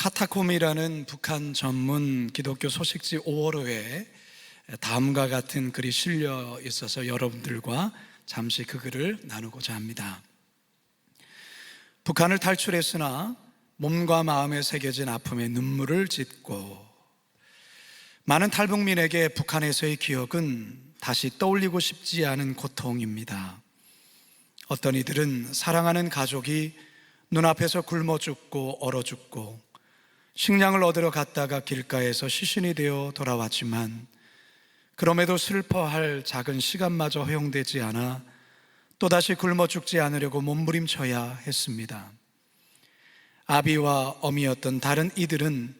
카타콤이라는 북한 전문 기독교 소식지 5월호에 다음과 같은 글이 실려 있어서 여러분들과 잠시 그 글을 나누고자 합니다. 북한을 탈출했으나 몸과 마음에 새겨진 아픔에 눈물을 짓고, 많은 탈북민에게 북한에서의 기억은 다시 떠올리고 싶지 않은 고통입니다. 어떤 이들은 사랑하는 가족이 눈앞에서 굶어 죽고 얼어 죽고, 식량을 얻으러 갔다가 길가에서 시신이 되어 돌아왔지만 그럼에도 슬퍼할 작은 시간마저 허용되지 않아 또다시 굶어 죽지 않으려고 몸부림쳐야 했습니다. 아비와 어미였던 다른 이들은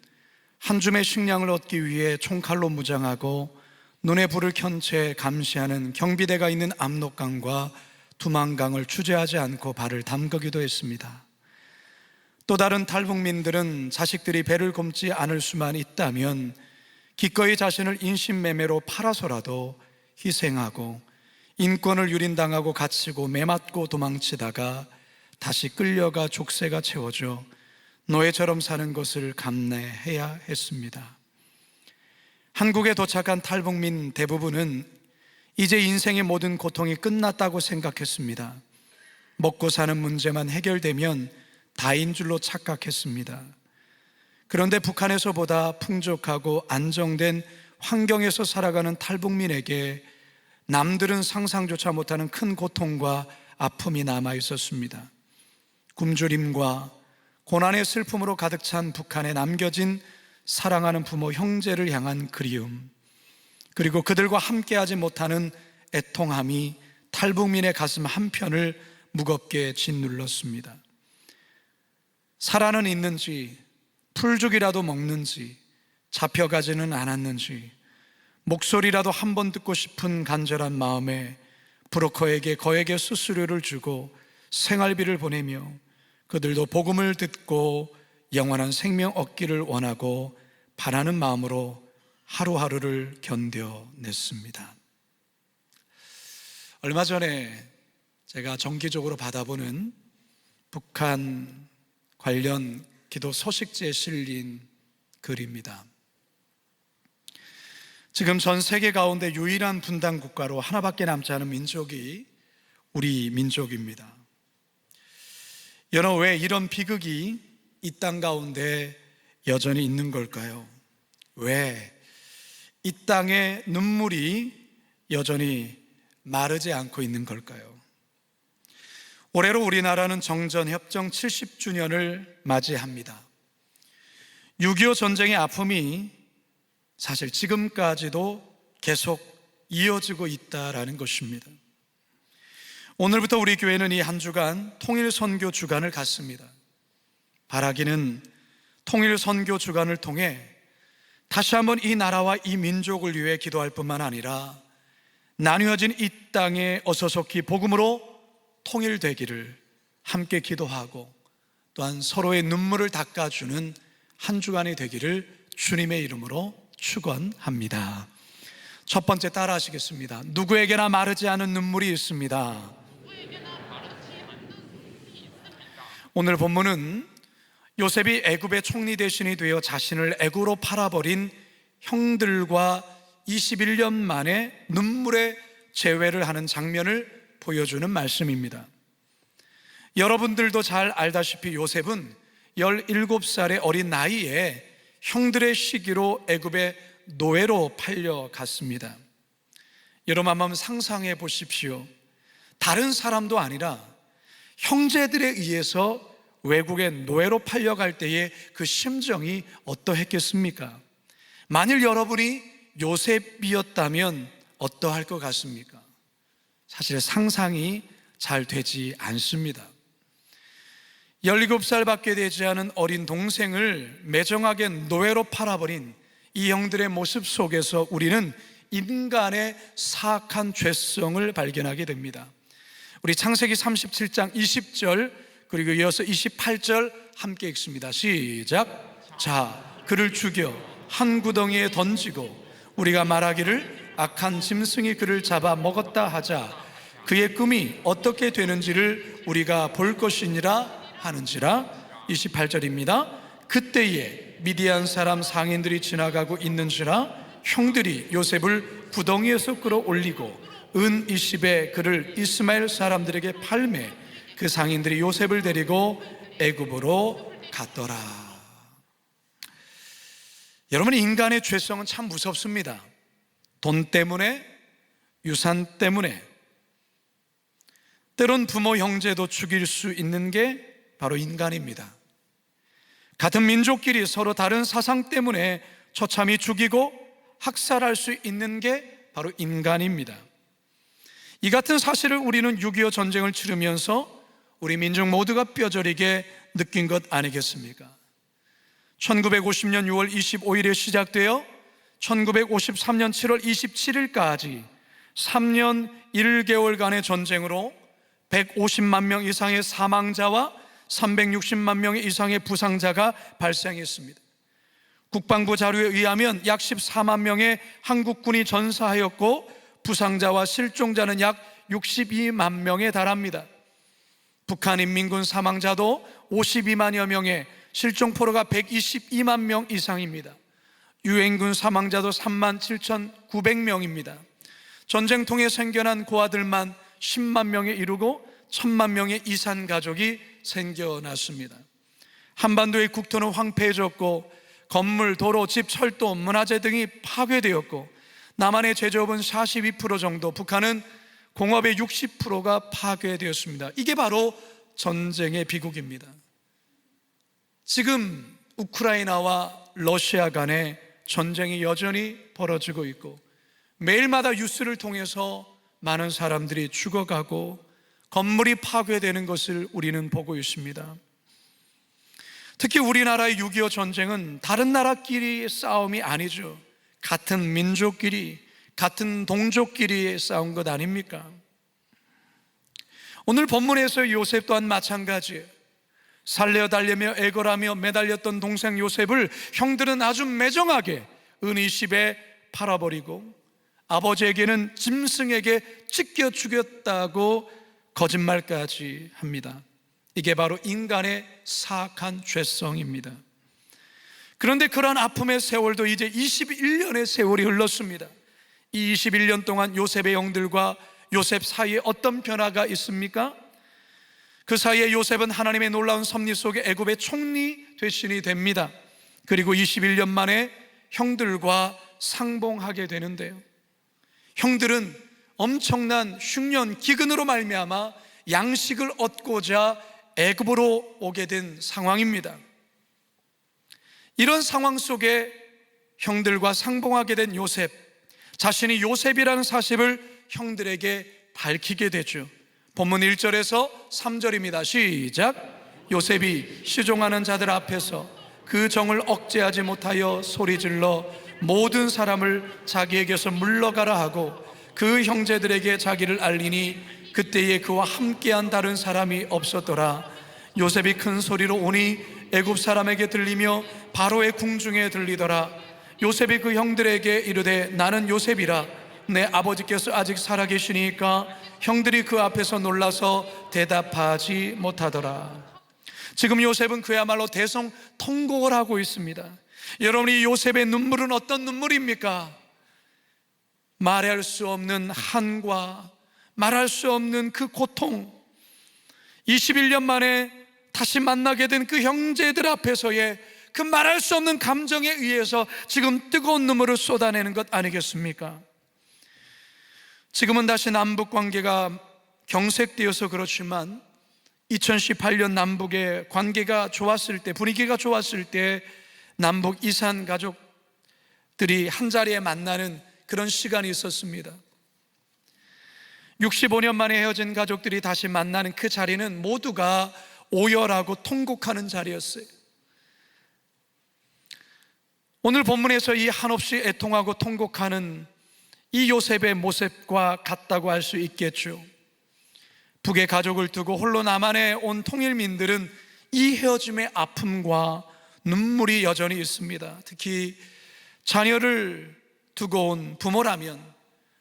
한 줌의 식량을 얻기 위해 총칼로 무장하고 눈에 불을 켠 채 감시하는 경비대가 있는 압록강과 두만강을 주저하지 않고 발을 담그기도 했습니다. 또 다른 탈북민들은 자식들이 배를 굶지 않을 수만 있다면 기꺼이 자신을 인신매매로 팔아서라도 희생하고, 인권을 유린당하고 갇히고 매맞고 도망치다가 다시 끌려가 족쇄가 채워져 노예처럼 사는 것을 감내해야 했습니다. 한국에 도착한 탈북민 대부분은 이제 인생의 모든 고통이 끝났다고 생각했습니다. 먹고 사는 문제만 해결되면 다인 줄로 착각했습니다. 그런데 북한에서보다 풍족하고 안정된 환경에서 살아가는 탈북민에게 남들은 상상조차 못하는 큰 고통과 아픔이 남아 있었습니다. 굶주림과 고난의 슬픔으로 가득 찬 북한에 남겨진 사랑하는 부모, 형제를 향한 그리움, 그리고 그들과 함께하지 못하는 애통함이 탈북민의 가슴 한편을 무겁게 짓눌렀습니다. 살아는 있는지, 풀죽이라도 먹는지, 잡혀가지는 않았는지, 목소리라도 한 번 듣고 싶은 간절한 마음에 브로커에게 거액의 수수료를 주고 생활비를 보내며 그들도 복음을 듣고 영원한 생명 얻기를 원하고 바라는 마음으로 하루하루를 견뎌냈습니다. 얼마 전에 제가 정기적으로 받아보는 북한 관련 기도 소식지에 실린 글입니다. 지금 전 세계 가운데 유일한 분단 국가로 하나밖에 남지 않은 민족이 우리 민족입니다. 여러분, 왜 이런 비극이 이 땅 가운데 여전히 있는 걸까요? 왜 이 땅의 눈물이 여전히 마르지 않고 있는 걸까요? 올해로 우리나라는 정전협정 70주년을 맞이합니다. 6.25 전쟁의 아픔이 사실 지금까지도 계속 이어지고 있다라는 것입니다. 오늘부터 우리 교회는 이 한 주간 통일선교 주간을 갖습니다. 바라기는 통일선교 주간을 통해 다시 한번 이 나라와 이 민족을 위해 기도할 뿐만 아니라 나뉘어진 이 땅에 어서속히 복음으로 통일되기를 함께 기도하고, 또한 서로의 눈물을 닦아주는 한 주간이 되기를 주님의 이름으로 축원합니다. 첫 번째, 따라 하시겠습니다. 누구에게나 마르지 않은 눈물이 있습니다. 오늘 본문은 요셉이 애굽의 총리 대신이 되어 자신을 애굽으로 팔아버린 형들과 21년 만에 눈물의 재회를 하는 장면을 보여주는 말씀입니다. 여러분들도 잘 알다시피 요셉은 17살의 어린 나이에 형들의 시기로 애굽의 노예로 팔려갔습니다. 여러분, 한번 상상해 보십시오. 다른 사람도 아니라 형제들에 의해서 외국에 노예로 팔려갈 때의 그 심정이 어떠했겠습니까? 만일 여러분이 요셉이었다면 어떠할 것 같습니까? 사실 상상이 잘 되지 않습니다. 17살밖에 되지 않은 어린 동생을 매정하게 노예로 팔아버린 이 형들의 모습 속에서 우리는 인간의 사악한 죄성을 발견하게 됩니다. 우리 창세기 37장 20절 그리고 이어서 28절 함께 읽습니다. 시작. 자, 그를 죽여 한 구덩이에 던지고 우리가 말하기를 악한 짐승이 그를 잡아 먹었다 하자. 그의 꿈이 어떻게 되는지를 우리가 볼 것이니라 하는지라. 28절입니다. 그때에 미디안 사람 상인들이 지나가고 있는지라 형들이 요셉을 구덩이에서 끌어올리고 은 20에 그를 이스마엘 사람들에게 팔매 그 상인들이 요셉을 데리고 애굽으로 갔더라. 여러분, 인간의 죄성은 참 무섭습니다. 돈 때문에, 유산 때문에, 때론 부모 형제도 죽일 수 있는 게 바로 인간입니다. 같은 민족끼리 서로 다른 사상 때문에 처참히 죽이고 학살할 수 있는 게 바로 인간입니다. 이 같은 사실을 우리는 6.25 전쟁을 치르면서 우리 민족 모두가 뼈저리게 느낀 것 아니겠습니까? 1950년 6월 25일에 시작되어 1953년 7월 27일까지 3년 1개월간의 전쟁으로 150만 명 이상의 사망자와 360만 명 이상의 부상자가 발생했습니다. 국방부 자료에 의하면 약 14만 명의 한국군이 전사하였고 부상자와 실종자는 약 62만 명에 달합니다. 북한 인민군 사망자도 52만여 명에 실종 포로가 122만 명 이상입니다. 유엔군 사망자도 3만 7,900명입니다. 전쟁통에 생겨난 고아들만 10만 명에 이르고 1,000만 명의 이산 가족이 생겨났습니다. 한반도의 국토는 황폐해졌고 건물, 도로, 집, 철도, 문화재 등이 파괴되었고 남한의 제조업은 42% 정도, 북한은 공업의 60%가 파괴되었습니다. 이게 바로 전쟁의 비극입니다. 지금 우크라이나와 러시아 간의 전쟁이 여전히 벌어지고 있고 매일마다 뉴스를 통해서 많은 사람들이 죽어가고 건물이 파괴되는 것을 우리는 보고 있습니다. 특히 우리나라의 6.25 전쟁은 다른 나라끼리의 싸움이 아니죠. 같은 민족끼리, 같은 동족끼리의 싸운 것 아닙니까? 오늘 본문에서 요셉 또한 마찬가지예요. 살려 달려며 애걸하며 매달렸던 동생 요셉을 형들은 아주 매정하게 은 20에 팔아버리고 아버지에게는 짐승에게 찢겨 죽였다고 거짓말까지 합니다. 이게 바로 인간의 사악한 죄성입니다. 그런데 그런 아픔의 세월도 이제 21년의 세월이 흘렀습니다. 이 21년 동안 요셉의 형들과 요셉 사이에 어떤 변화가 있습니까? 그 사이에 요셉은 하나님의 놀라운 섭리 속에 애굽의 총리 되신이 됩니다. 그리고 21년 만에 형들과 상봉하게 되는데요, 형들은 엄청난 흉년 기근으로 말미암아 양식을 얻고자 애굽으로 오게 된 상황입니다. 이런 상황 속에 형들과 상봉하게 된 요셉, 자신이 요셉이라는 사실을 형들에게 밝히게 되죠. 본문 1절에서 3절입니다. 시작. 요셉이 시종하는 자들 앞에서 그 정을 억제하지 못하여 소리질러 모든 사람을 자기에게서 물러가라 하고 그 형제들에게 자기를 알리니 그때에 그와 함께한 다른 사람이 없었더라. 요셉이 큰 소리로 오니 애굽 사람에게 들리며 바로의 궁중에 들리더라. 요셉이 그 형들에게 이르되 나는 요셉이라. 내 아버지께서 아직 살아계시니까 형들이 그 앞에서 놀라서 대답하지 못하더라. 지금 요셉은 그야말로 대성통곡을 하고 있습니다. 여러분, 이 요셉의 눈물은 어떤 눈물입니까? 말할 수 없는 한과 말할 수 없는 그 고통, 21년 만에 다시 만나게 된 그 형제들 앞에서의 그 말할 수 없는 감정에 의해서 지금 뜨거운 눈물을 쏟아내는 것 아니겠습니까? 지금은 다시 남북 관계가 경색되어서 그렇지만 2018년 남북의 관계가 좋았을 때, 분위기가 좋았을 때 남북 이산 가족들이 한자리에 만나는 그런 시간이 있었습니다. 65년 만에 헤어진 가족들이 다시 만나는 그 자리는 모두가 오열하고 통곡하는 자리였어요. 오늘 본문에서 이 한없이 애통하고 통곡하는 이 요셉의 모습과 같다고 할 수 있겠죠. 북의 가족을 두고 홀로 남한에 온 통일민들은 이 헤어짐의 아픔과 눈물이 여전히 있습니다. 특히 자녀를 두고 온 부모라면,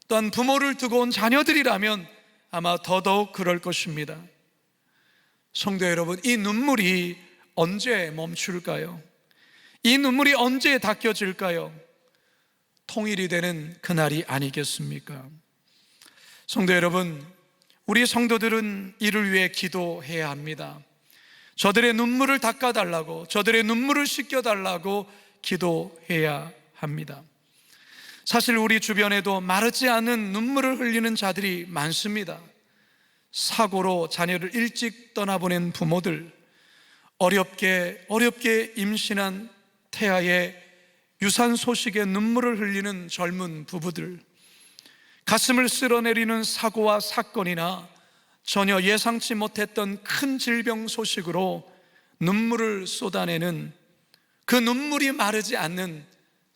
또한 부모를 두고 온 자녀들이라면 아마 더더욱 그럴 것입니다. 성도 여러분, 이 눈물이 언제 멈출까요? 이 눈물이 언제 닦여질까요? 통일이 되는 그날이 아니겠습니까? 성도 여러분, 우리 성도들은 이를 위해 기도해야 합니다. 저들의 눈물을 닦아달라고, 저들의 눈물을 씻겨달라고 기도해야 합니다. 사실 우리 주변에도 마르지 않은 눈물을 흘리는 자들이 많습니다. 사고로 자녀를 일찍 떠나보낸 부모들, 어렵게 임신한 태아의 유산 소식에 눈물을 흘리는 젊은 부부들, 가슴을 쓸어내리는 사고와 사건이나 전혀 예상치 못했던 큰 질병 소식으로 눈물을 쏟아내는 그 눈물이 마르지 않는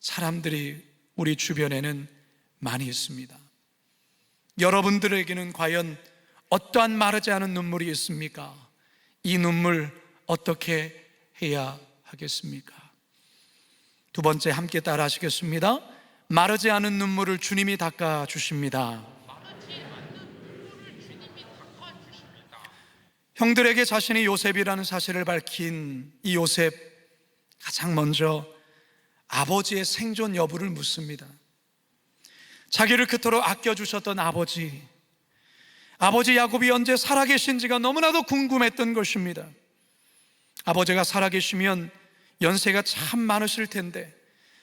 사람들이 우리 주변에는 많이 있습니다. 여러분들에게는 과연 어떠한 마르지 않은 눈물이 있습니까? 이 눈물 어떻게 해야 하겠습니까? 두 번째, 함께 따라 하시겠습니다. 마르지 않은 눈물을 주님이 닦아 주십니다. 형들에게 자신이 요셉이라는 사실을 밝힌 이 요셉, 가장 먼저 아버지의 생존 여부를 묻습니다. 자기를 그토록 아껴주셨던 아버지 야곱이 언제 살아계신지가 너무나도 궁금했던 것입니다. 아버지가 살아계시면 연세가 참 많으실 텐데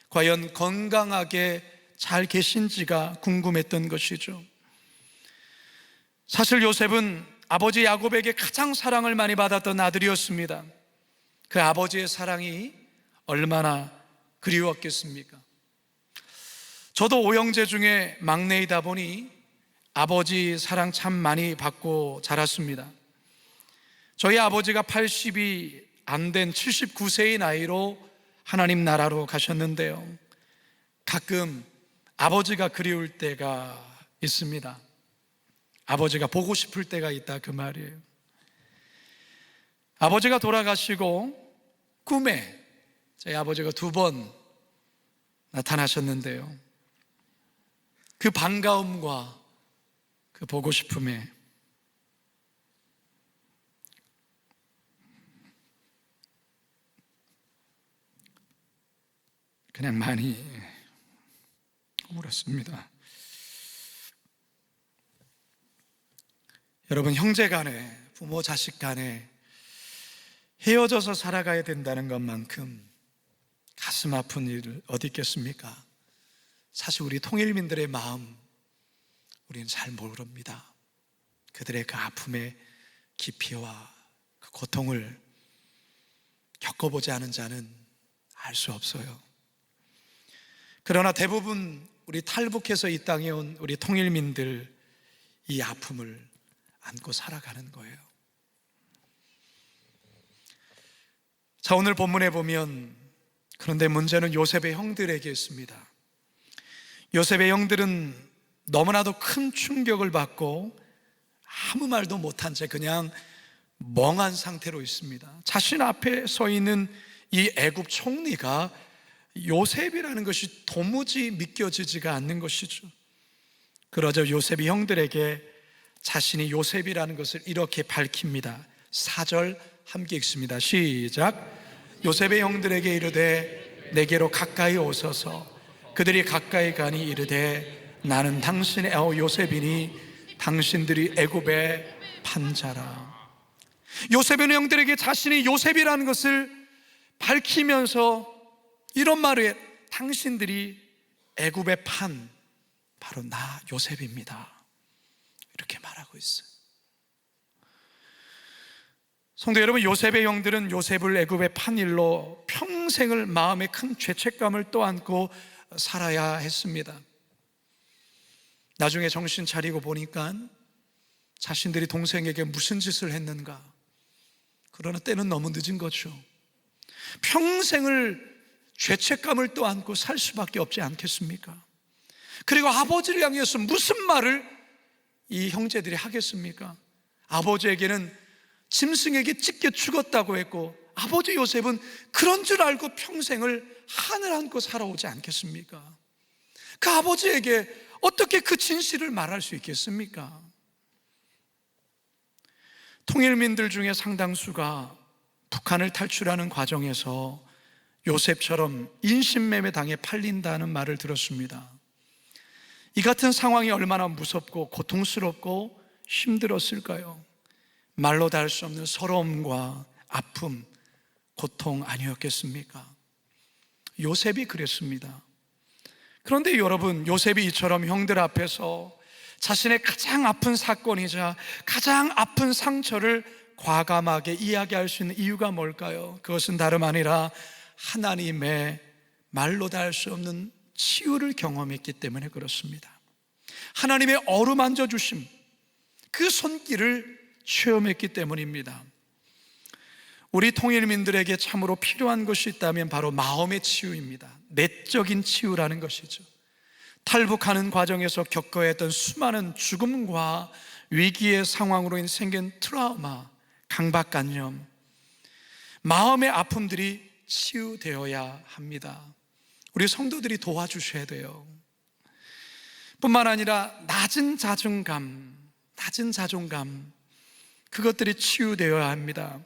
과연 건강하게 잘 계신지가 궁금했던 것이죠. 사실 요셉은 아버지 야곱에게 가장 사랑을 많이 받았던 아들이었습니다. 그 아버지의 사랑이 얼마나 그리웠겠습니까? 저도 오형제 중에 막내이다 보니 아버지 사랑 참 많이 받고 자랐습니다. 저희 아버지가 80이 안 된 79세의 나이로 하나님 나라로 가셨는데요, 가끔 아버지가 그리울 때가 있습니다. 아버지가 보고 싶을 때가 있다, 그 말이에요. 아버지가 돌아가시고 꿈에 저희 아버지가 2번 나타나셨는데요, 그 반가움과 그 보고 싶음에 그냥 많이 울었습니다. 여러분, 형제 간에, 부모 자식 간에 헤어져서 살아가야 된다는 것만큼 가슴 아픈 일 어디 있겠습니까? 사실 우리 통일민들의 마음 우리는 잘 모릅니다. 그들의 그 아픔의 깊이와 그 고통을 겪어보지 않은 자는 알 수 없어요. 그러나 대부분 우리 탈북해서 이 땅에 온 우리 통일민들, 이 아픔을 안고 살아가는 거예요. 자, 오늘 본문에 보면, 그런데 문제는 요셉의 형들에게 있습니다. 요셉의 형들은 너무나도 큰 충격을 받고 아무 말도 못한 채 그냥 멍한 상태로 있습니다. 자신 앞에 서 있는 이 애굽 총리가 요셉이라는 것이 도무지 믿겨지지가 않는 것이죠. 그러자 요셉이 형들에게 자신이 요셉이라는 것을 이렇게 밝힙니다. 4절 함께 읽습니다. 시작. 요셉의 형들에게 이르되 내게로 가까이 오소서. 그들이 가까이 가니 이르되 나는 당신의 요셉이니 당신들이 애굽의 판자라. 요셉의 형들에게 자신이 요셉이라는 것을 밝히면서 이런 말을 해, 당신들이 애굽의 판, 바로 나 요셉입니다, 이렇게 말하고 있어요. 성도 여러분, 요셉의 형들은 요셉을 애굽의 판일로 평생을 마음에 큰 죄책감을 떠안고 살아야 했습니다. 나중에 정신 차리고 보니까 자신들이 동생에게 무슨 짓을 했는가, 그러나 때는 너무 늦은 거죠. 평생을 죄책감을 떠안고 살 수밖에 없지 않겠습니까? 그리고 아버지를 향해서 무슨 말을 이 형제들이 하겠습니까? 아버지에게는 짐승에게 찢겨 죽었다고 했고, 아버지 요셉은 그런 줄 알고 평생을 한을 안고 살아오지 않겠습니까? 그 아버지에게 어떻게 그 진실을 말할 수 있겠습니까? 통일민들 중에 상당수가 북한을 탈출하는 과정에서 요셉처럼 인신매매 당해 팔린다는 말을 들었습니다. 이 같은 상황이 얼마나 무섭고 고통스럽고 힘들었을까요? 말로 다 할 수 없는 서러움과 아픔, 고통 아니었겠습니까? 요셉이 그랬습니다. 그런데 여러분, 요셉이 이처럼 형들 앞에서 자신의 가장 아픈 사건이자 가장 아픈 상처를 과감하게 이야기할 수 있는 이유가 뭘까요? 그것은 다름 아니라 하나님의 말로 다 할 수 없는 치유를 경험했기 때문에 그렇습니다. 하나님의 어루만져 주심, 그 손길을 체험했기 때문입니다. 우리 통일민들에게 참으로 필요한 것이 있다면 바로 마음의 치유입니다. 내적인 치유라는 것이죠. 탈북하는 과정에서 겪어야 했던 수많은 죽음과 위기의 상황으로 생긴 트라우마, 강박관념, 마음의 아픔들이 치유되어야 합니다. 우리 성도들이 도와주셔야 돼요. 뿐만 아니라 낮은 자존감, 그것들이 치유되어야 합니다.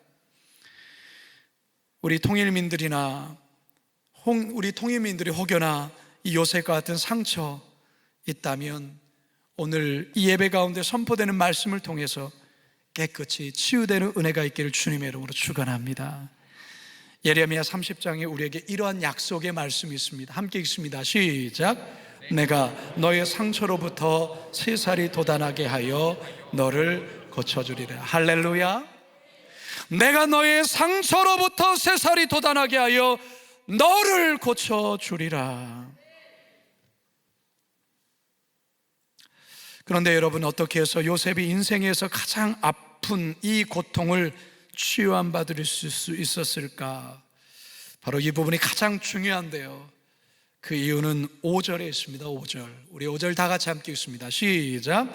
우리 통일민들이 혹여나 이 요셉과 같은 상처 있다면 오늘 이 예배 가운데 선포되는 말씀을 통해서 깨끗이 치유되는 은혜가 있기를 주님의 이름으로 축원합니다. 예레미야 30장에 우리에게 이러한 약속의 말씀이 있습니다. 함께 읽습니다. 시작. 내가 너의 상처로부터 새살이 돋아나게 하여 너를 고쳐주리라. 할렐루야. 내가 너의 상처로부터 새살이 돋아나게 하여 너를 고쳐주리라. 그런데 여러분, 어떻게 해서 요셉이 인생에서 가장 아픈 이 고통을 치유한 받을 수 있었을까? 바로 이 부분이 가장 중요한데요. 그 이유는 5절에 있습니다. 5절. 우리 5절 다 같이 함께 읽습니다. 시작.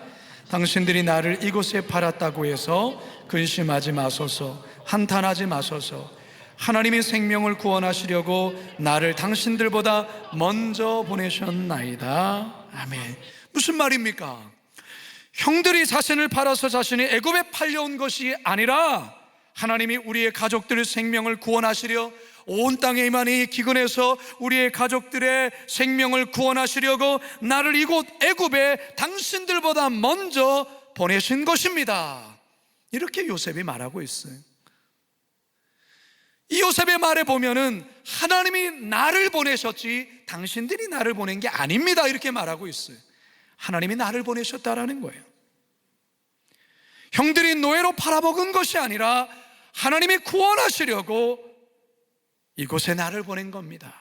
당신들이 나를 이곳에 팔았다고 해서 근심하지 마소서, 한탄하지 마소서. 하나님이 생명을 구원하시려고 나를 당신들보다 먼저 보내셨나이다. 아멘. 무슨 말입니까? 형들이 자신을 팔아서 자신이 애굽에 팔려온 것이 아니라 하나님이 우리의 가족들의 생명을 구원하시려 온 땅에 임하니 기근에서 우리의 가족들의 생명을 구원하시려고 나를 이곳 애굽에 당신들보다 먼저 보내신 것입니다. 이렇게 요셉이 말하고 있어요. 이 요셉의 말에 보면은 하나님이 나를 보내셨지 당신들이 나를 보낸 게 아닙니다, 이렇게 말하고 있어요. 하나님이 나를 보내셨다라는 거예요. 형들이 노예로 팔아먹은 것이 아니라 하나님이 구원하시려고 이곳에 나를 보낸 겁니다.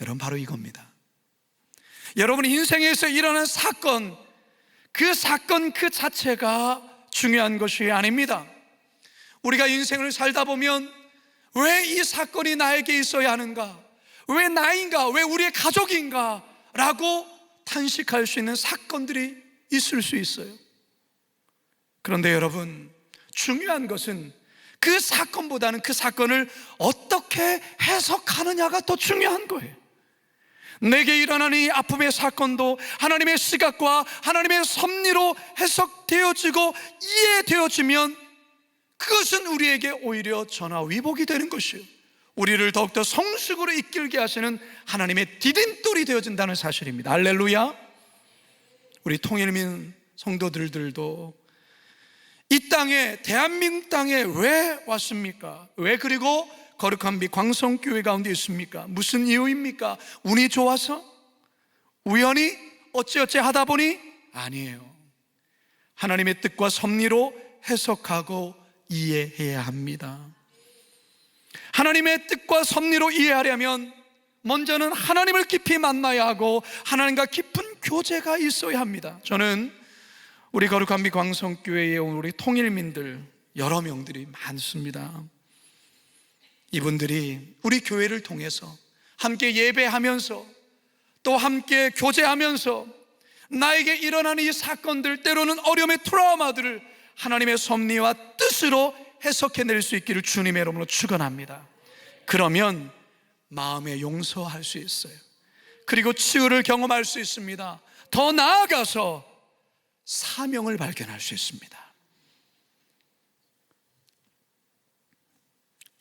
여러분, 바로 이겁니다. 여러분 인생에서 일어난 사건, 그 사건 그 자체가 중요한 것이 아닙니다. 우리가 인생을 살다 보면 왜 이 사건이 나에게 있어야 하는가? 왜 나인가? 왜 우리의 가족인가? 라고 탄식할 수 있는 사건들이 있을 수 있어요. 그런데 여러분, 중요한 것은 그 사건보다는 그 사건을 어떻게 해석하느냐가 더 중요한 거예요. 내게 일어나는 이 아픔의 사건도 하나님의 시각과 하나님의 섭리로 해석되어지고 이해되어지면 그것은 우리에게 오히려 전화위복이 되는 것이에요. 우리를 더욱더 성숙으로 이끌게 하시는 하나님의 디딤돌이 되어진다는 사실입니다. 할렐루야. 우리 통일민 성도들도 이 땅에, 대한민국 땅에 왜 왔습니까? 왜 그리고 거룩한 빛 광성교회 가운데 있습니까? 무슨 이유입니까? 운이 좋아서? 우연히? 어찌어찌 하다 보니? 아니에요. 하나님의 뜻과 섭리로 해석하고 이해해야 합니다. 하나님의 뜻과 섭리로 이해하려면 먼저는 하나님을 깊이 만나야 하고 하나님과 깊은 교제가 있어야 합니다. 저는 우리 거룩한 빛 광성교회에 온 우리 통일민들 여러 명들이 많습니다. 이분들이 우리 교회를 통해서 함께 예배하면서 또 함께 교제하면서 나에게 일어나는 이 사건들, 때로는 어려움의 트라우마들을 하나님의 섭리와 뜻으로 해석해낼 수 있기를 주님의 이름으로 축원합니다. 그러면 마음에 용서할 수 있어요. 그리고 치유를 경험할 수 있습니다. 더 나아가서 사명을 발견할 수 있습니다.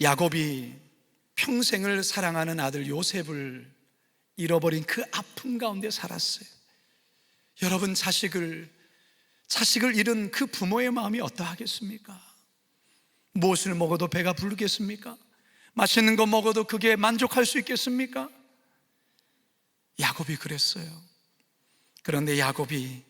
야곱이 평생을 사랑하는 아들 요셉을 잃어버린 그 아픔 가운데 살았어요. 여러분, 자식을 잃은 그 부모의 마음이 어떠하겠습니까? 무엇을 먹어도 배가 부르겠습니까? 맛있는 거 먹어도 그게 만족할 수 있겠습니까? 야곱이 그랬어요. 그런데 야곱이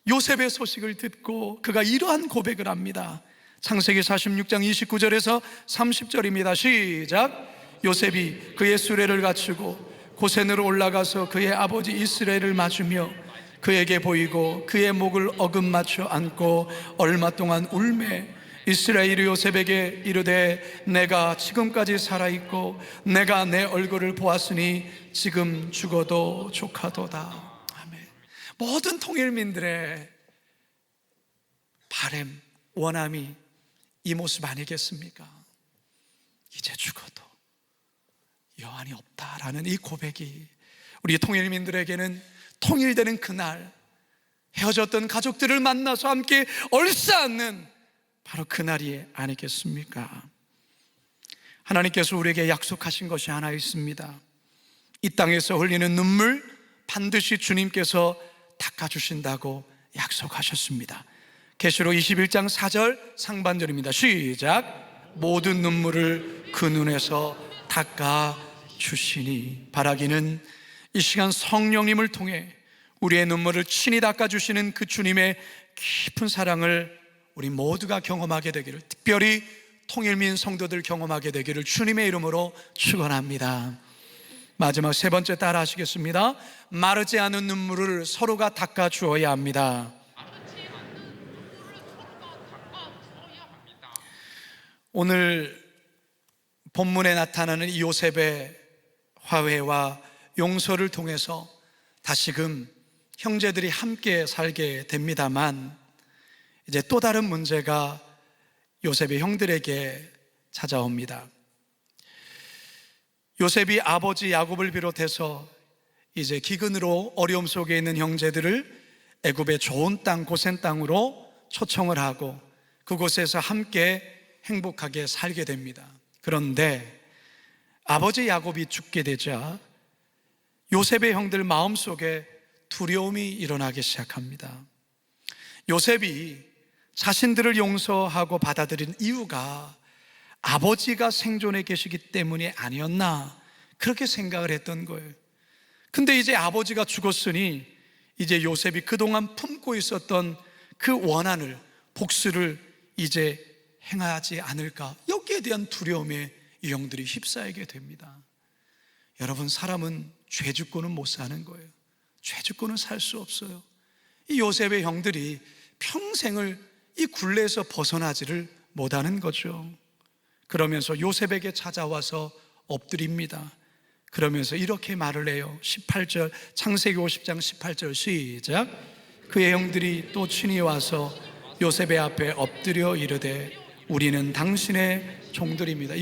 요셉의 소식을 듣고 그가 이러한 고백을 합니다. 창세기 46장 29절에서 30절입니다. 시작. 요셉이 그의 수레를 갖추고 고센으로 올라가서 그의 아버지 이스라엘을 맞으며 그에게 보이고 그의 목을 어금맞춰 안고 얼마 동안 울매 이스라엘이 요셉에게 이르되 내가 지금까지 살아있고 내가 내 얼굴을 보았으니 지금 죽어도 족하도다. 아멘. 모든 통일민들의 바람, 원함이 이 모습 아니겠습니까? 이제 죽어도 여한이 없다라는 이 고백이 우리 통일민들에게는 통일되는 그날, 헤어졌던 가족들을 만나서 함께 얼싸안는 바로 그날이 아니겠습니까? 하나님께서 우리에게 약속하신 것이 하나 있습니다. 이 땅에서 흘리는 눈물 반드시 주님께서 닦아주신다고 약속하셨습니다. 계시록 21장 4절 상반절입니다. 시작. 모든 눈물을 그 눈에서 닦아주시니. 바라기는 이 시간 성령님을 통해 우리의 눈물을 친히 닦아주시는 그 주님의 깊은 사랑을 우리 모두가 경험하게 되기를, 특별히 통일민 성도들 경험하게 되기를 주님의 이름으로 축원합니다. 마지막 세 번째 따라 하시겠습니다. 마르지 않은 눈물을 서로가 닦아주어야 합니다. 오늘 본문에 나타나는 이 요셉의 화해와 용서를 통해서 다시금 형제들이 함께 살게 됩니다만, 이제 또 다른 문제가 요셉의 형들에게 찾아옵니다. 요셉이 아버지 야곱을 비롯해서 이제 기근으로 어려움 속에 있는 형제들을 애굽의 좋은 땅 고센 땅으로 초청을 하고 그곳에서 함께 행복하게 살게 됩니다. 그런데 아버지 야곱이 죽게 되자 요셉의 형들 마음속에 두려움이 일어나기 시작합니다. 요셉이 자신들을 용서하고 받아들인 이유가 아버지가 생존해 계시기 때문이 아니었나, 그렇게 생각을 했던 거예요. 근데 이제 아버지가 죽었으니 이제 요셉이 그동안 품고 있었던 그 원한을, 복수를 이제 행하지 않을까, 여기에 대한 두려움에 이 형들이 휩싸이게 됩니다. 여러분, 사람은 죄 짓고는 못 사는 거예요. 죄 짓고는 살 수 없어요. 이 요셉의 형들이 평생을 이 굴레에서 벗어나지를 못하는 거죠. 그러면서 요셉에게 찾아와서 엎드립니다. 그러면서 이렇게 말을 해요. 18절, 창세기 50장 18절 시작. 그의 형들이 또 친히 와서 요셉의 앞에 엎드려 이르되 우리는 당신의 종들입니다.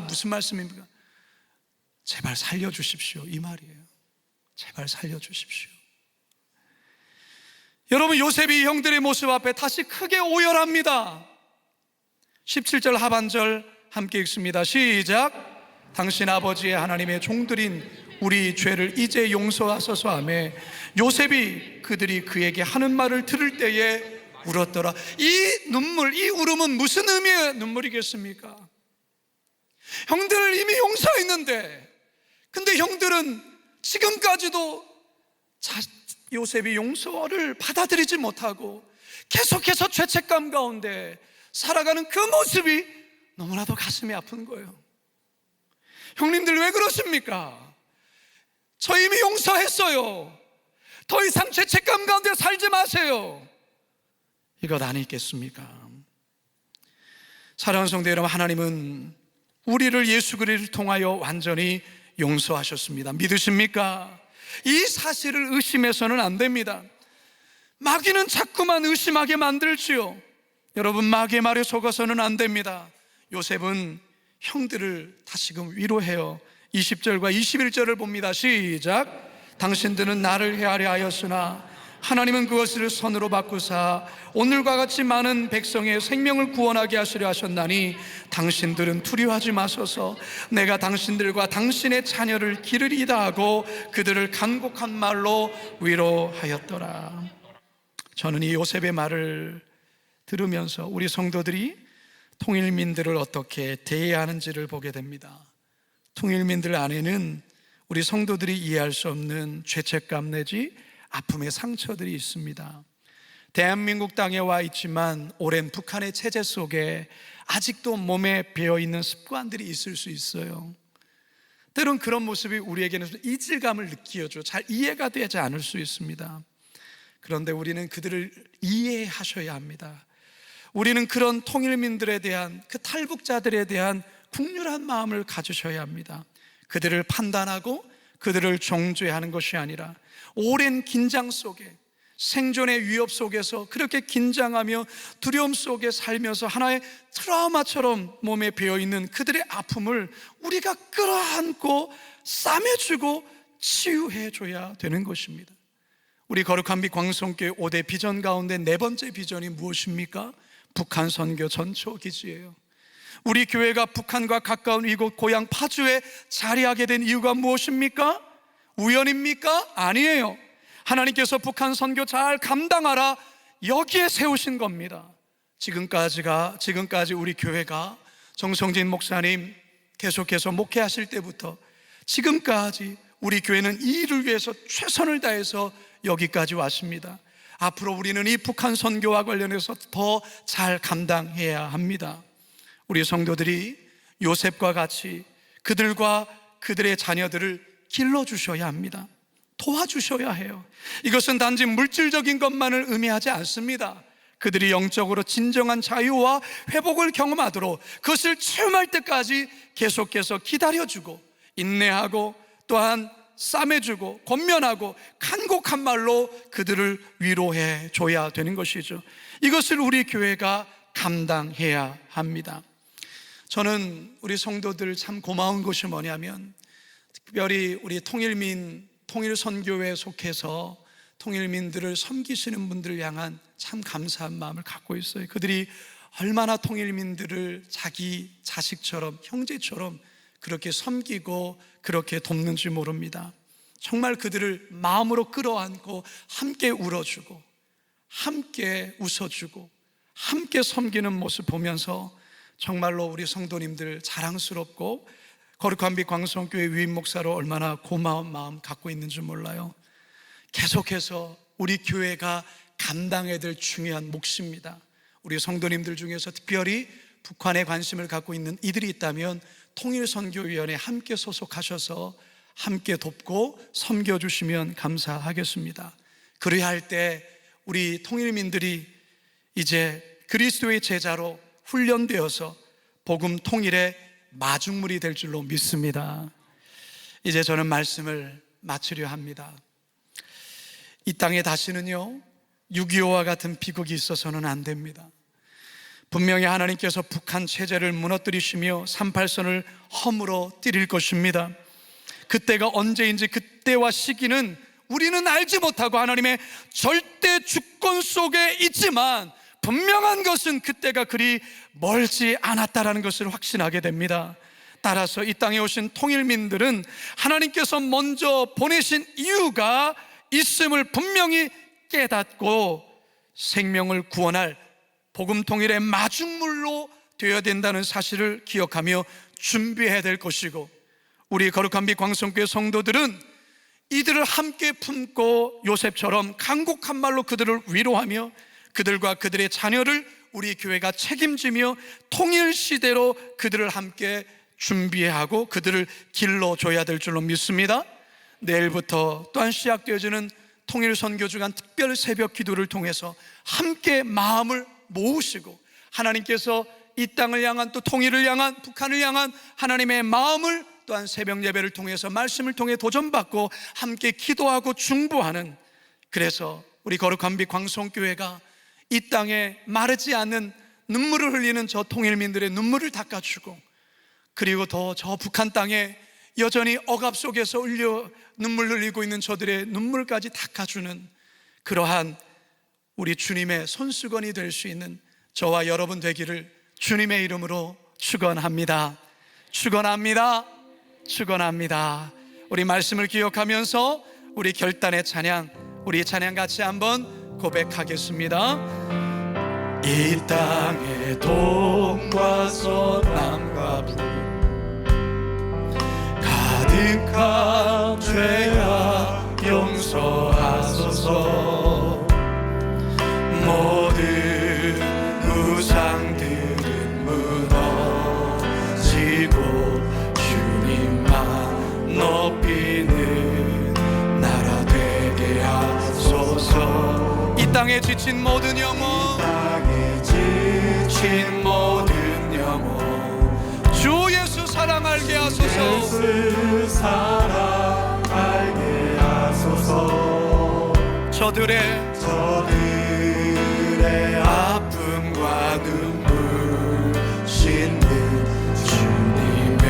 무슨 말씀입니까? 제발 살려주십시오, 이 말이에요. 제발 살려주십시오. 여러분, 요셉이 형들의 모습 앞에 다시 크게 오열합니다. 17절 하반절 함께 읽습니다. 시작. 당신 아버지의 하나님의 종들인 우리 죄를 이제 용서하소서 하며 요셉이 그들이 그에게 하는 말을 들을 때에 울었더라. 이 눈물, 이 울음은 무슨 의미의 눈물이겠습니까? 형들을 이미 용서했는데, 근데 형들은 지금까지도 요셉이 용서를 받아들이지 못하고 계속해서 죄책감 가운데 살아가는 그 모습이 너무나도 가슴이 아픈 거예요. 형님들 왜 그러십니까? 저 이미 용서했어요. 더 이상 죄책감 가운데 살지 마세요. 이것 아니겠습니까? 사랑하는 성도 여러분, 하나님은 우리를 예수 그리스도를 통하여 완전히 용서하셨습니다. 믿으십니까? 이 사실을 의심해서는 안 됩니다. 마귀는 자꾸만 의심하게 만들지요. 여러분, 마귀의 말에 속아서는 안 됩니다. 요셉은 형들을 다시금 위로해요. 20절과 21절을 봅니다. 시작. 당신들은 나를 헤아려 하였으나 하나님은 그것을 선으로 바꾸사 오늘과 같이 많은 백성의 생명을 구원하게 하시려 하셨나니 당신들은 두려워하지 마소서. 내가 당신들과 당신의 자녀를 기르리이다 하고 그들을 간곡한 말로 위로하였더라. 저는 이 요셉의 말을 들으면서 우리 성도들이 통일민들을 어떻게 대해야 하는지를 보게 됩니다. 통일민들 안에는 우리 성도들이 이해할 수 없는 죄책감 내지 아픔의 상처들이 있습니다. 대한민국 땅에 와 있지만 오랜 북한의 체제 속에 아직도 몸에 배어있는 습관들이 있을 수 있어요. 때론 그런 모습이 우리에게는 이질감을 느끼어줘 잘 이해가 되지 않을 수 있습니다. 그런데 우리는 그들을 이해하셔야 합니다. 우리는 그런 통일민들에 대한, 그 탈북자들에 대한 국률한 마음을 가지셔야 합니다. 그들을 판단하고 그들을 정죄하는 것이 아니라 오랜 긴장 속에, 생존의 위협 속에서 그렇게 긴장하며 두려움 속에 살면서 하나의 트라우마처럼 몸에 배어있는 그들의 아픔을 우리가 끌어안고 싸매주고 치유해줘야 되는 것입니다. 우리 거룩한 빛 광성교회 5대 비전 가운데 네 번째 비전이 무엇입니까? 북한 선교 전초 기지예요. 우리 교회가 북한과 가까운 이곳 고향 파주에 자리하게 된 이유가 무엇입니까? 우연입니까? 아니에요. 하나님께서 북한 선교 잘 감당하라 여기에 세우신 겁니다. 지금까지 우리 교회가 정성진 목사님 계속해서 목회하실 때부터 지금까지 우리 교회는 이 일을 위해서 최선을 다해서 여기까지 왔습니다. 앞으로 우리는 이 북한 선교와 관련해서 더 잘 감당해야 합니다. 우리 성도들이 요셉과 같이 그들과 그들의 자녀들을 길러주셔야 합니다. 도와주셔야 해요. 이것은 단지 물질적인 것만을 의미하지 않습니다. 그들이 영적으로 진정한 자유와 회복을 경험하도록 그것을 체험할 때까지 계속해서 기다려주고 인내하고 또한 싸매주고 권면하고 간곡한 말로 그들을 위로해 줘야 되는 것이죠. 이것을 우리 교회가 감당해야 합니다. 저는 우리 성도들 참 고마운 것이 뭐냐면 특별히 우리 통일선교회에 속해서 통일민들을 섬기시는 분들을 향한 참 감사한 마음을 갖고 있어요. 그들이 얼마나 통일민들을 자기 자식처럼 형제처럼 그렇게 섬기고 그렇게 돕는지 모릅니다. 정말 그들을 마음으로 끌어안고 함께 울어주고 함께 웃어주고 함께 섬기는 모습 보면서 정말로 우리 성도님들 자랑스럽고 거룩한 빛 광성교회 위임 목사로 얼마나 고마운 마음 갖고 있는지 몰라요. 계속해서 우리 교회가 감당해야 될 중요한 몫입니다. 우리 성도님들 중에서 특별히 북한에 관심을 갖고 있는 이들이 있다면 통일선교위원회에 함께 소속하셔서 함께 돕고 섬겨주시면 감사하겠습니다. 그래야 할 때 우리 통일민들이 이제 그리스도의 제자로 훈련되어서 복음 통일의 마중물이 될 줄로 믿습니다. 이제 저는 말씀을 마치려 합니다. 이 땅에 다시는요 6.25와 같은 비극이 있어서는 안 됩니다. 분명히 하나님께서 북한 체제를 무너뜨리시며 38선을 허물어 때릴 것입니다. 그때가 언제인지 그때와 시기는 우리는 알지 못하고 하나님의 절대 주권 속에 있지만 분명한 것은 그때가 그리 멀지 않았다라는 것을 확신하게 됩니다. 따라서 이 땅에 오신 통일민들은 하나님께서 먼저 보내신 이유가 있음을 분명히 깨닫고 생명을 구원할 복음 통일의 마중물로 되어야 된다는 사실을 기억하며 준비해야 될 것이고, 우리 거룩한 빛 광성교회 성도들은 이들을 함께 품고 요셉처럼 간곡한 말로 그들을 위로하며 그들과 그들의 자녀를 우리 교회가 책임지며 통일시대로 그들을 함께 준비하고 그들을 길러줘야 될 줄로 믿습니다. 내일부터 또한 시작되어지는 통일선교주간 특별 새벽 기도를 통해서 함께 마음을 모으시고 하나님께서 이 땅을 향한 또 통일을 향한 북한을 향한 하나님의 마음을 또한 새벽 예배를 통해서 말씀을 통해 도전받고 함께 기도하고 중보하는, 그래서 우리 거룩한 빛 광성교회가 이 땅에 마르지 않는 눈물을 흘리는 저 통일민들의 눈물을 닦아주고, 그리고 더 저 북한 땅에 여전히 억압 속에서 눈물 흘리고 있는 저들의 눈물까지 닦아주는 그러한 우리 주님의 손수건이 될 수 있는 저와 여러분 되기를 주님의 이름으로 축원합니다. 축원합니다. 축원합니다. 우리 말씀을 기억하면서 우리 결단의 찬양, 우리 찬양 같이 한번 고백하겠습니다. 이 땅에 동과 서남과 북 가득한 죄가 용서하소서. 모든 우상들은 무너지고 주님만 높이는 나라 되게 하소서. 이 땅에 지친 모든 영혼, 지친 모든 영혼 주 예수 사랑 알게 하소서. 예수 사랑 알게 하소서. 저들의 아픔과 눈물 씻는 주님의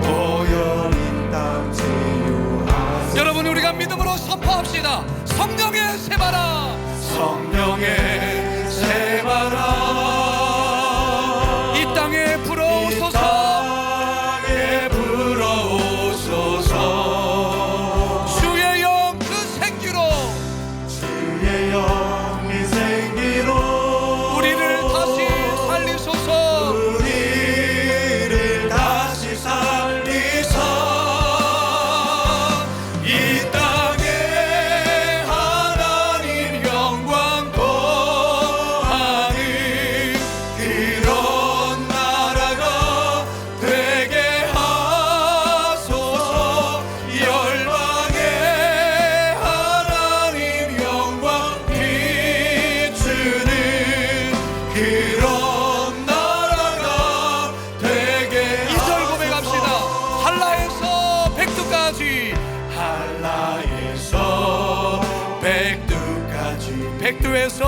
보혈 땅 치유하소서. 여러분, 우리가 믿음으로 선포합시다. 성령의 세바라, 성령의 세바라, 이 땅에 불어오소서. 주의 영 그 생기로 우리를 다시 살리소서. 이 땅에 하나님 영광 거하는 그런 나라가 되게 하소서. 열방에 하나님 영광 비추는 그런 나라가 되게. 2절 고백합시다. 한라에서 백두까지, 한라에서 백두까지, 백두에서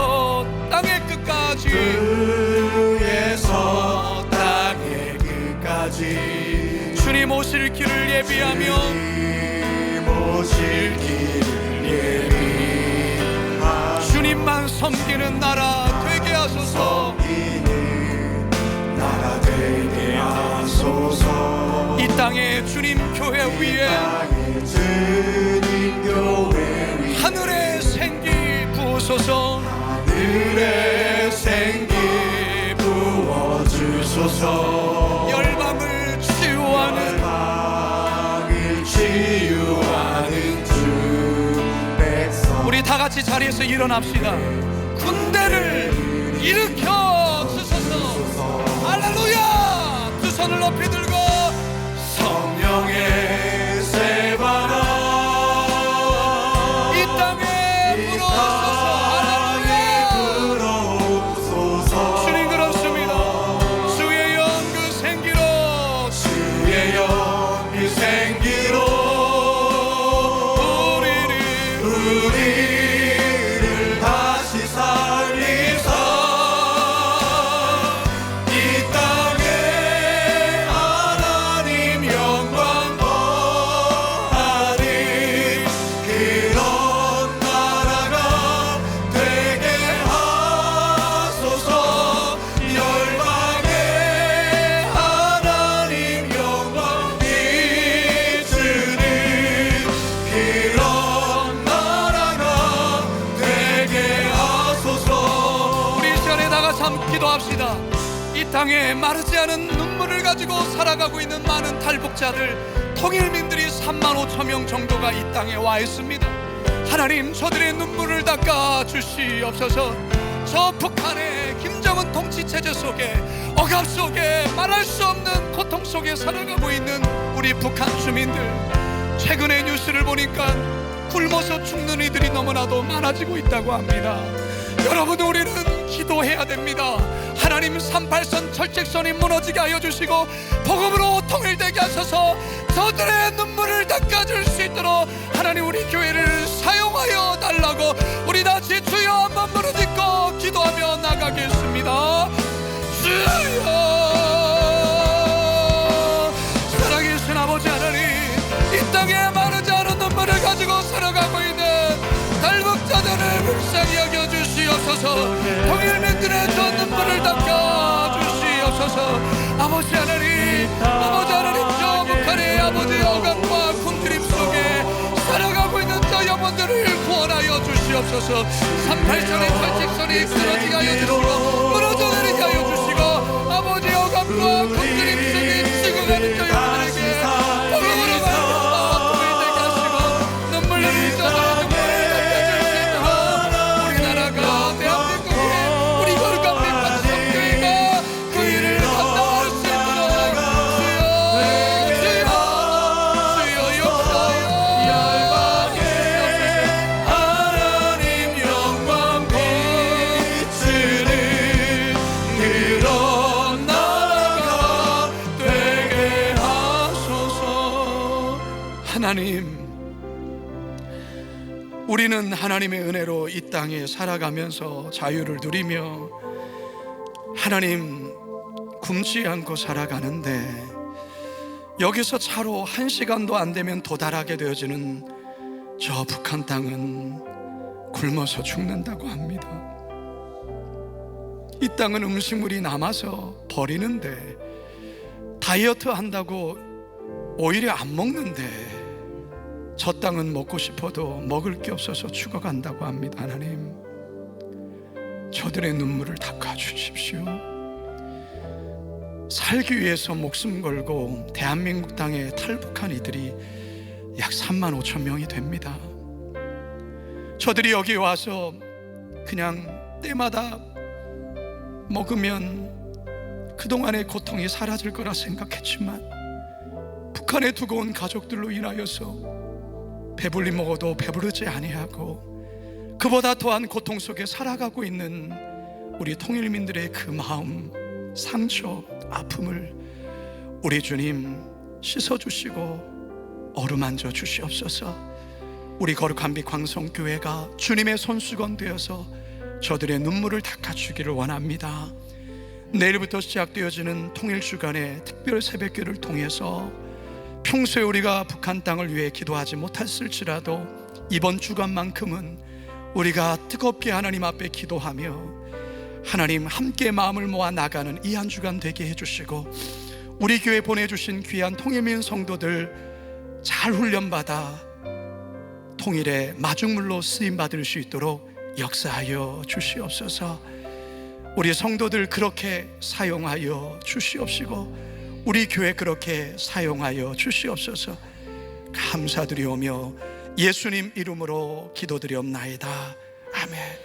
땅의 끝까지, 그에서 땅의 끝까지 주님 오실 길을 예비하며, 주님만 섬기는 나라 되게 하소서. 나라 되게 하소서. 이 땅에 주님 교회 위에 하늘의 생기 부으소서. 하늘의 생기 부어주소서. 열방을 치유하는 주 백성. 우리 다 같이 자리에서 일어납시다. 군대를 일으켜 주소서. 할렐루야. 두 손을 높이 들고 성령의 세바라, 이 땅에 불어오소서. 할렐루야. 주님 그렇습니다. 주의 영 그 생기로, 주의 영 그 생기로 우리를 다시 살리소. 이 땅에 하나님 영광 거하는 그런 나라가 되게 하소서. 열방에 하나님 영광 비추는 그런 나라가 되게 하소서. 우리 이 시간에 나가서 함께 기도합시다. 이 땅에 마르지 않은 눈물을 가지고 살아가고 있는 많은 탈북자들, 통일민들이 3만 5천 명 정도가 이 땅에 와 있습니다. 하나님, 저들의 눈물을 닦아 주시옵소서. 저 북한의 김정은 통치 체제 속에, 억압 속에, 말할 수 없는 고통 속에 살아가고 있는 우리 북한 주민들, 최근에 뉴스를 보니까 굶어서 죽는 이들이 너무나도 많아지고 있다고 합니다. 여러분, 우리는 기도해야 됩니다. 하나님, 38선 철책선이 무너지게 하여 주시고 복음으로 통일되게 하셔서 저들의 눈물을 닦아줄 수 있도록 하나님, 우리 교회를 사용하여 달라고 우리 다시 주여 한번 부르짖고 기도하며 나가겠습니다. 주여. 살아계신 아버지 하나님, 이 땅에 마르지 않은 눈물을 가지고 살아가고 있는 탈북자들을 주시옵소서. 통일민들의 저 눈물을 닦아 주시옵소서. 아버지 하나님, 아버지 하나님, 저 북한의 아버지 억압과 굶주림 속에 살아가고 있는 저 영혼들을 구원하여 주시옵소서. 38선의 철책선이 끊어지게 하여 주시고 무너져 내리게 하여 주시고 아버지 억압과 굶주림 속에 죽어가는 저 영혼들에게 복음으로 말미암아 도움이 되게 하시고 눈물 흘리는 자들의 눈물을 닦아줄 수 있도록 우리나라가 대한민국의 우리 거룩한 민족 성교회가 그 일을 감당할 수 있도록 주여 역사하여 하나님 영광 비치는 그런 나라가 되게 하소서. 하나님, 우리는 하나님의 은혜로 이 땅에 살아가면서 자유를 누리며 하나님 굶지 않고 살아가는데 여기서 차로 1시간도 안 되면 도달하게 되어지는 저 북한 땅은 굶어서 죽는다고 합니다. 이 땅은 음식물이 남아서 버리는데 다이어트 한다고 오히려 안 먹는데 저 땅은 먹고 싶어도 먹을 게 없어서 죽어간다고 합니다. 하나님, 저들의 눈물을 닦아주십시오. 살기 위해서 목숨 걸고 대한민국 땅에 탈북한 이들이 약 3만 5천 명이 됩니다. 저들이 여기 와서 그냥 때마다 먹으면 그동안의 고통이 사라질 거라 생각했지만 북한에 두고 온 가족들로 인하여서 배불리 먹어도 배부르지 아니하고 그보다 더한 고통 속에 살아가고 있는 우리 통일민들의 그 마음, 상처, 아픔을 우리 주님 씻어주시고 어루만져 주시옵소서. 우리 거룩한 빛 광성교회가 주님의 손수건 되어서 저들의 눈물을 닦아주기를 원합니다. 내일부터 시작되어지는 통일주간의 특별 새벽기를 통해서 평소에 우리가 북한 땅을 위해 기도하지 못했을지라도 이번 주간만큼은 우리가 뜨겁게 하나님 앞에 기도하며 하나님 함께 마음을 모아 나가는 이 한 주간 되게 해주시고 우리 교회 보내주신 귀한 통일민 성도들 잘 훈련받아 통일의 마중물로 쓰임받을 수 있도록 역사하여 주시옵소서. 우리 성도들 그렇게 사용하여 주시옵시고 우리 교회 그렇게 사용하여 주시옵소서. 감사드리오며 예수님 이름으로 기도드리옵나이다. 아멘.